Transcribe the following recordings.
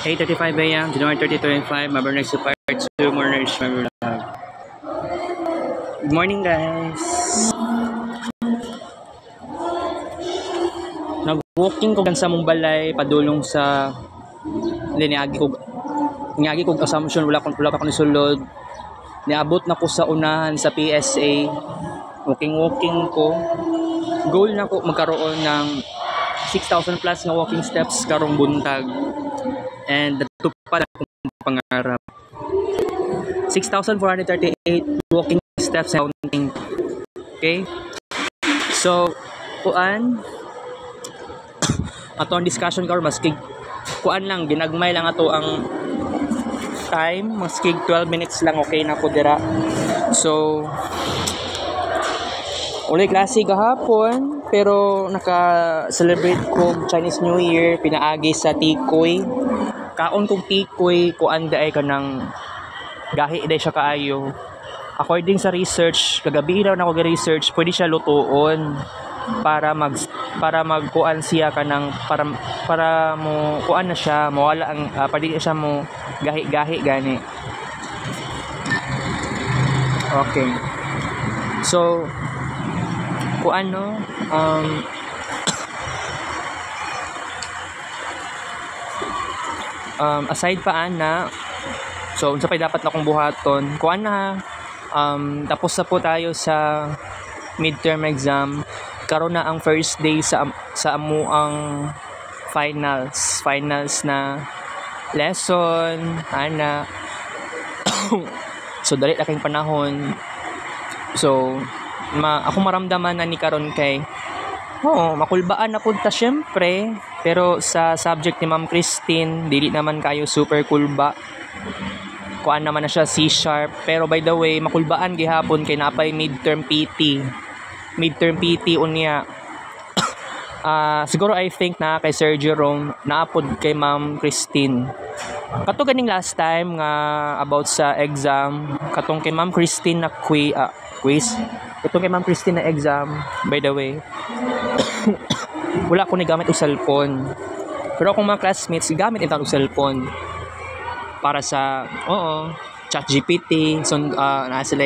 8:35 a.m. January 2025. My next to part 2 more nourishment vlog. Good morning, guys. Nag-walking ko sa Mumbalay padulong sa niagi ko assumption wala pa ko nisulod. Niabot na ko sa unahan sa PSA. Walking ko. Goal na ko magkaroon ng 6,000 plus na walking steps karong buntag. And natupad akong pangarap. 6,438 walking steps and counting. Okay? So, kuan ato ang discussion karon maski kuan lang ginagmay lang ato ang time, maski 12 minutes lang okay na ko dira. So, ulit klase gahapon pero naka-celebrate ko Chinese New Year pinaagi sa Tikoy. Kaon kong Tikoy kuan daay kanang gahi day siya kaayo. According sa research, kagabi daw na ko research, pwede siya lutuon para magkuan siya kanang para mo kuan na siya mawala ang pwede siya mo gahi gani. Okay. So kuan no aside pa ana, so unsa pay dapat na kong buhaton kuan na tapos na po tayo sa midterm exam. Karon na ang first day sa amuang finals na lesson ana. So dali laking panahon. So ako maramdaman na ni karon kay makulbaan na punta syempre, pero sa subject ni Ma'am Christine dili naman kayo super kulba. Kuan naman na siya C#, pero by the way makulbaan gihapon kay napay midterm PT unya. Siguro I think na kay Sir Jerome naapod kay Ma'am Christine. Kato ganing last time nga about sa exam, katong kay Ma'am Christine na quiz. Katong kay Ma'am Christine na exam, by the way. Wala ko ni gamit og cellphone. Pero akong mga classmates gamit ito og cellphone para sa ChatGPT, so na sila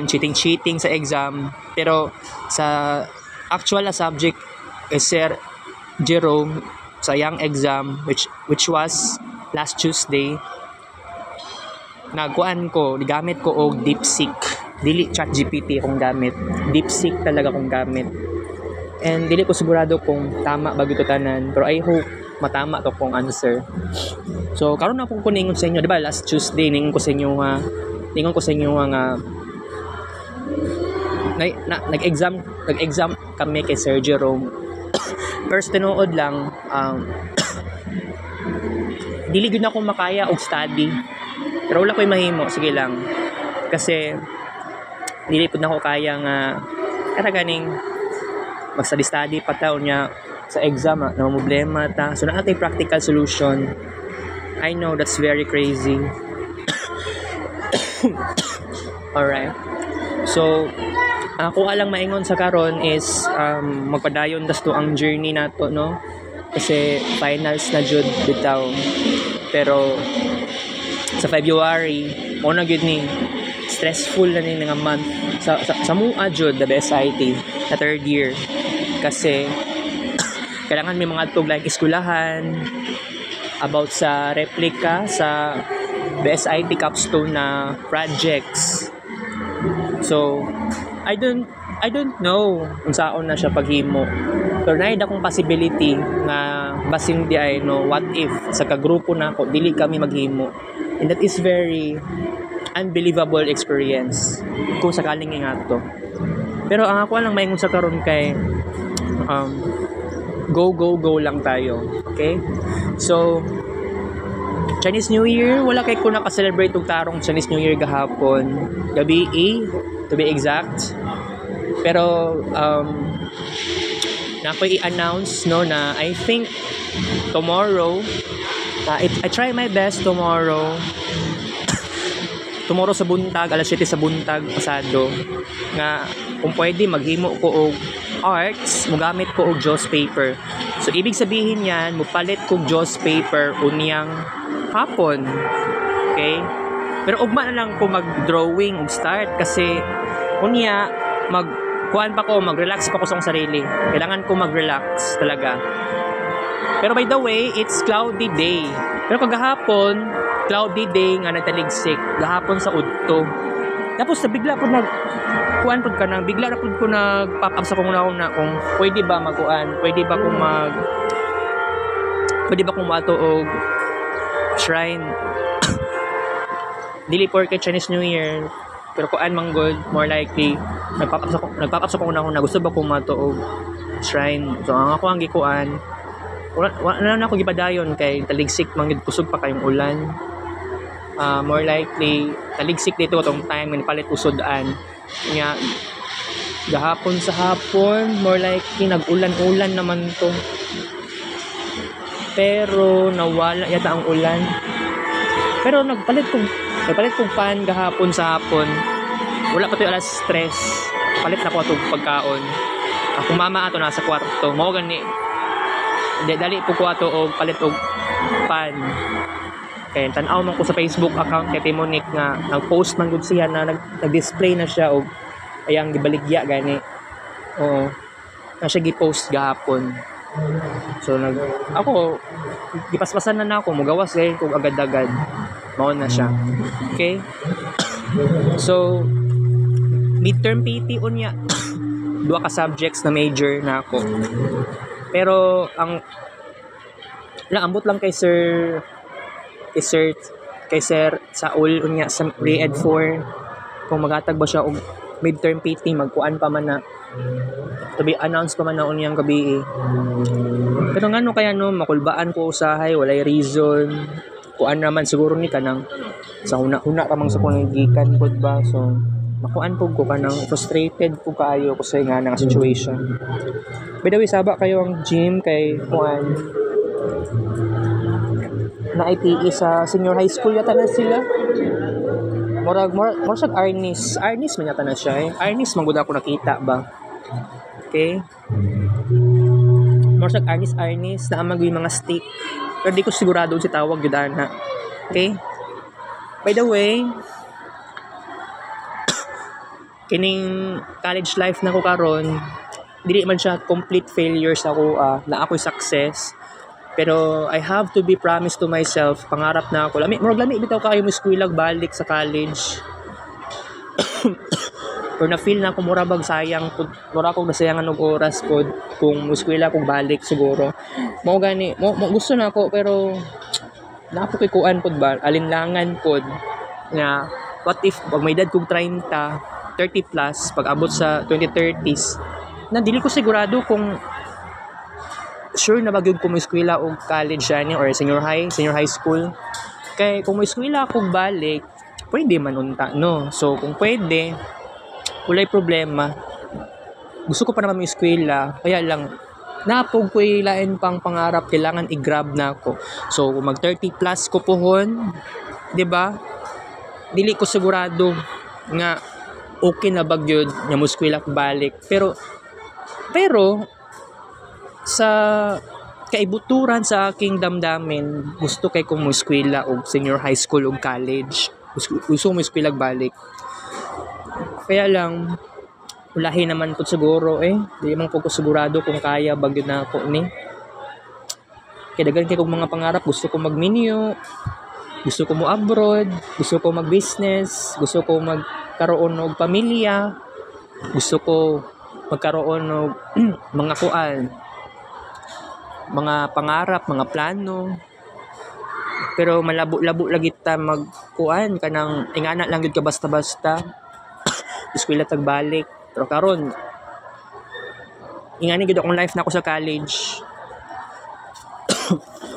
cheating sa exam. Pero sa actual na subject is Sir Jerome sa yang exam which was last Tuesday, gamit ko og DeepSeek, dili ChatGPT akong gamit, DeepSeek talaga akong gamit. And dili ko sigurado kung tama ba gito tanan, pero I hope matama to kong answer. So karon na akong kuningon sa inyo, di ba last Tuesday ningon ko sa inyo nga nag-exam kami kay Sir Jerome. First tinuod lang dili gyud na ako makaya og study, pero wala ko'y mahimo, sige lang kasi dili pud na ako kaya nga ganing mag-study pa taon niya sa exam na problema ta. So naatay practical solution. I know that's very crazy. Alright. So ako alang maingon sa karon is magpadayon dasto ang journey nato, no? Kasi finals na jud bitaw. Pero sa February mo na gyud ni stressful na ni nga month sa mua jud the BSIT na third year, kasi kailangan may mga tuglang eskwelahan about sa replica sa BSIT capstone na projects. So I don't know kung saan na siya paghimo, pero naida akong possibility nga basin di ay what if sa kagrupo na ako dili kami maghimo, and that is very unbelievable experience kung sakaling nga to. Pero ang ako lang maingon sa karon kay go lang tayo, okay? So Chinese New Year, wala kay ko naka-celebrate og tarong Chinese New Year gahapon, gabi to be exact. Pero nakoy i-announce na I think tomorrow, I try my best tomorrow sa buntag, alas 7 sa buntag pasado, nga kung pwede maghimo ko og arts, mogamit ko og joss paper. So ibig sabihin yan, mupalit kog Diyos paper unyang hapon. Okay? Pero ugma na lang ko mag-drawing ug start kasi unya kuan pa ko, mag-relax pa ko sa akong sarili. Kailangan ko mag-relax talaga. Pero by the way, it's cloudy day. Pero kagahapon, cloudy day nga nagtaligsik. Gahapon sa udto. Tapos bigla po kuan pod ka nang bigla na pod ko nag-pop up sa kung na kung pwede ba maguan, pwede ba kung mato og shrine. Dili porke Chinese New Year. Pero kuan man good, more likely nagpap up sa kung na gusto ba kung mato og shrine. So ang ako ang gikuan, wala na ako gipadayon kay taligsik man gid kusog pa kayong ulan. More likely taligsik dito tong time nga palit usodan nya gahapon sa hapon, more likely nag-ulan-ulan naman to. Pero nawala yata ang ulan. Pero nagpalit kong pan gahapon sa hapon. Wala pa to alas 3. Palit na ko itong pagkaon. Akong mama ato nasa kwarto. Mao gani. Dali po ko ato og palit og pan. Kaya tan-aw man ko sa Facebook account kay Timonik nga nag-post man gud siya na nag-display na siya og ayang gibaligya gani. Oo. Na siya gi-post gahapon. So ako gipaspasan na ako, mugawas kay kog agad-agad. Mao na siya. Okay? So midterm PT unya. Duha ka subjects na major na ako. Pero ambot lang kay Sir Saul unya sa Re-Ed 4 kung magatag ba siya og midterm PT magkuan pa man na to be announced pa man na unyang gabi. Pero ngano kaya no makulbaan ko usahay walay reason kuan naman siguro ni kanang sa una ka mang sa kung gikan pod ba, so makuan po ko kanang frustrated po kaayo ko sa nga nga situation. By the way, saba kayo ang gym kay kuan na IPE sa senior high school yata na sila. More sa Arnis man yata na siya Arnis man gud ako nakita ba. Okay? More sa Arnis na amag yung mga stick. Pero di ko sigurado si tawag yun na. Okay? By the way, kining college life na ko karon, dili man siya complete failure sa ko na ako'y success. Pero I have to be promised to myself, pangarap na ako. Lami bitaw kayo mo eskwela balik sa college. Pero na-feel na ako murabag sayang, mura akong nasayangan ng oras po kung eskwela kong balik siguro. Mo gusto na ako pero napukikuan pod ba, alinlangan pod nga what if pag may edad kong 30 plus pag abot sa 2030s na dili ko sigurado kung sure na bagyod ko mo eskwela o college ani or senior high school. Kay kung mo eskwela akong balik pwede man unta no. So kung pwede walay problema. Gusto ko pa naman mo eskwela kaya lang napog ko ilain pang pangarap, kailangan i-grab na ako. So mag 30 plus ko pohon, 'di ba? Dili ko sigurado nga okay na bagyod nga mo eskwela balik. Pero sa kaibuturan sa aking damdamin, gusto kay kong mo eskwela og senior high school o college. Gusto mo eskwela balik. Kaya lang ulahi naman po siguro di man po ko sigurado kung kaya bagyo na ako ni. Kaya dagan kay kong mga pangarap, gusto ko mag-minyo, gusto ko mo abroad, gusto ko mag-business, gusto ko magkaroon og pamilya, gusto ko magkaroon og mga mga pangarap, mga plano. Pero malabo-labo lagi ta magkuan kanang ingana lang gyud ka basta-basta. Eskwela tag balik. Pero karon ingani gid akong life na ako sa college.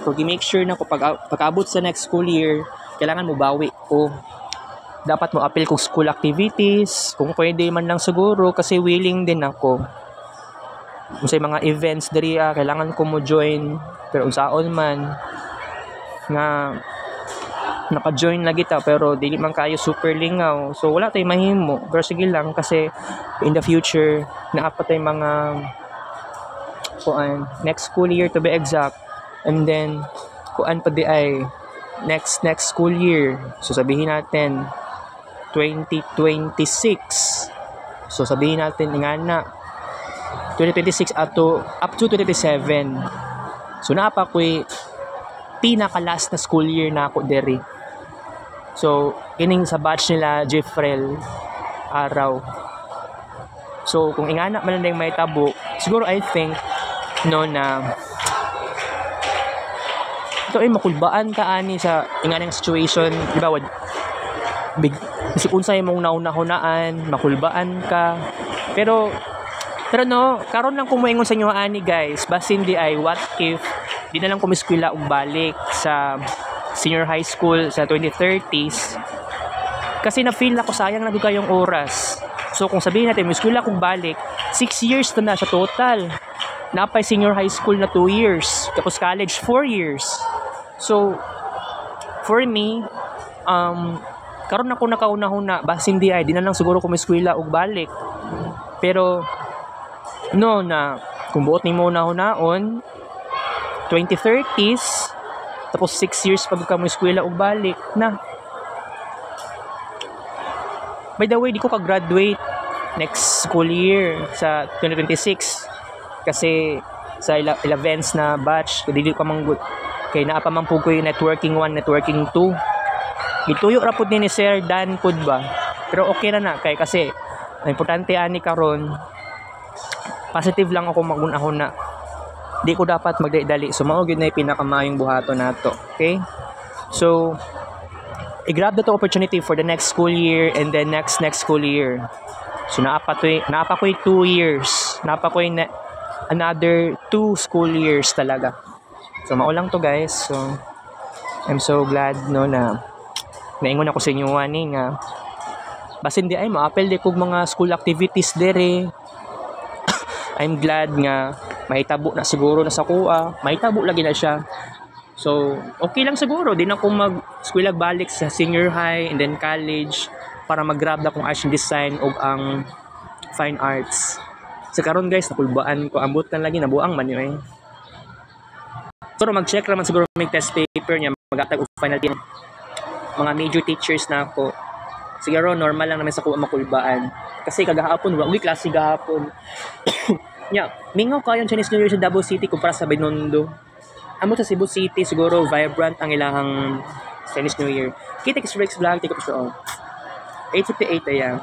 So make sure na ko pag-abot sa next school year, kailangan mo bawi ko. Dapat mo appeal kong school activities, kung pwede man lang siguro kasi willing din ako. Kung sa mga events diri kailangan ko mo join, pero unsaon man nga naka-join lagi ta pero dili man kayo super lingaw, so wala tay mahimo. Pero sige lang kasi in the future naa pa tay mga kuan next school year to be exact. And then kuan pa di ay next school year. So sabihin natin 2026. So sabihin natin nga na 2026 up to 2027. So naapa ko'y pinaka-last na school year na ako diri. So kining sa batch nila Jeffrel araw. So kung ingana man lang may tabo, siguro I think no na ito ay makulbaan ka ani sa inganang situation, di ba? Big isip unsay mong nauna-hunaan, makulbaan ka. Pero no, karon lang ko moingon sa inyo ani guys, basin di ay what if di na lang ko miskwela og balik sa senior high school sa 2030s. Kasi na-feel ako sayang na kayong oras. So kung sabihin natin miskwela kong balik, 6 years na siya total. Napay senior high school na 2 years, tapos college 4 years. So for me, karon ako nakauna-huna, basin di ay di na lang siguro ko miskwela og balik. Pero no na kung buot nimo una-hunaon 2030s tapos 6 years pag ka mo eskwela og balik na. By the way, di ko ka-graduate next school year sa 2026 kasi sa events na batch dili ko manggut kay naa pa man pug ko yung networking 1, networking 2. Gituyo ra pud ni Sir Dan pud ba. Pero okay na kay kasi ang importante ani karon positive lang ako magunahon na. Di ko dapat magdali. So mao gyud na pinakamayong buhaton nato. Okay? So i-grab that opportunity for the next school year and then next school year. So naapa ko 2 years. Naapa ko another 2 school years talaga. So mao lang to guys. So I'm so glad no na naingon ako sa inyo ani nga basin di ay maapel di kog mga school activities dere. I'm glad nga mahitabo na siguro na sa kuha. Mahitabo lagi na siya. So, okay lang siguro. Di na ako mag-eskwela balik sa senior high and then college para mag-grab na kong action design o ang fine arts. Sa karon guys, nakulbaan ko. Ambot na lagi, nabuang man yun eh. So, mag-check naman siguro may test paper niya. Mag-atag o final year. Mga major teachers na ako. Siguro, normal lang naman sa kuha makulbaan. Kasi kagahapon, wag klase gahapon. Mingaw kayo Chinese New Year sa Davao City kumpara sa Binondo. Amo sa Cebu City, siguro vibrant ang ilahang Chinese New Year. Kita X Vlog, take up show. 8:58 ayan.